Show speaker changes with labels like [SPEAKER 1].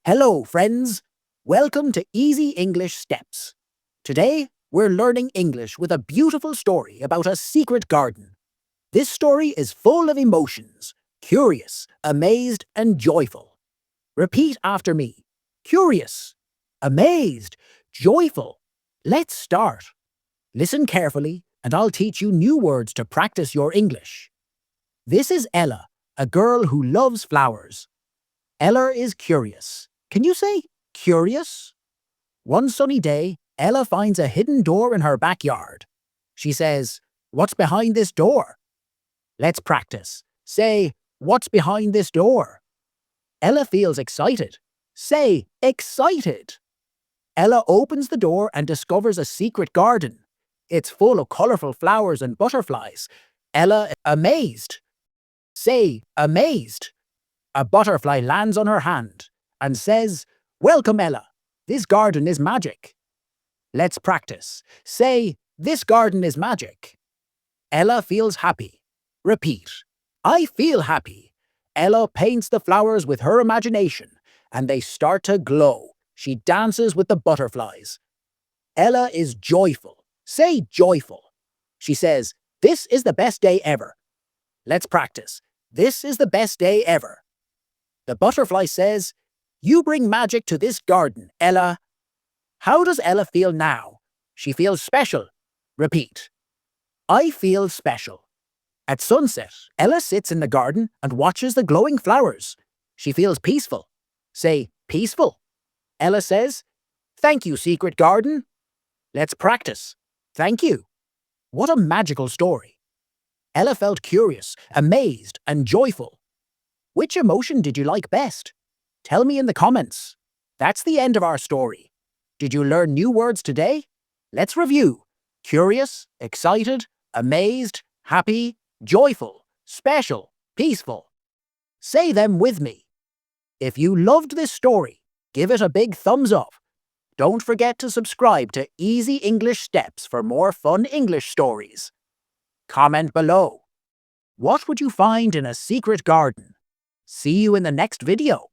[SPEAKER 1] Hello, friends. Welcome to Easy English Steps. Today, we're learning English with a beautiful story about a secret garden. This story is full of emotions, curious, amazed, and joyful. Repeat after me. Curious, amazed, joyful. Let's start. Listen carefully, and I'll teach you new words to practice your English. This is Ella, a girl who loves flowers. Ella is curious. Can you say curious? One sunny day, Ella finds a hidden door in her backyard. She says, "What's behind this door?" Let's practice. Say, "What's behind this door?" Ella feels excited. Say, excited. Ella opens the door and discovers a secret garden. It's full of colorful flowers and butterflies. Ella, amazed. Say, amazed. A butterfly lands on her hand and says, "Welcome, Ella. This garden is magic." Let's practice. Say, "This garden is magic." Ella feels happy. Repeat. I feel happy. Ella paints the flowers with her imagination, and they start to glow. She dances with the butterflies. Ella is joyful. Say joyful. She says, "This is the best day ever." Let's practice. This is the best day ever. The butterfly says, "You bring magic to this garden, Ella." How does Ella feel now? She feels special. Repeat. I feel special. At sunset, Ella sits in the garden and watches the glowing flowers. She feels peaceful. Say, peaceful. Ella says, "Thank you, secret garden." Let's practice. Thank you. What a magical story. Ella felt curious, amazed, and joyful. Which emotion did you like best? Tell me in the comments. That's the end of our story. Did you learn new words today? Let's review. Curious, excited, amazed, happy, joyful, special, peaceful. Say them with me. If you loved this story, give it a big thumbs up. Don't forget to subscribe to Easy English Steps for more fun English stories. Comment below. What would you find in a secret garden? See you in the next video.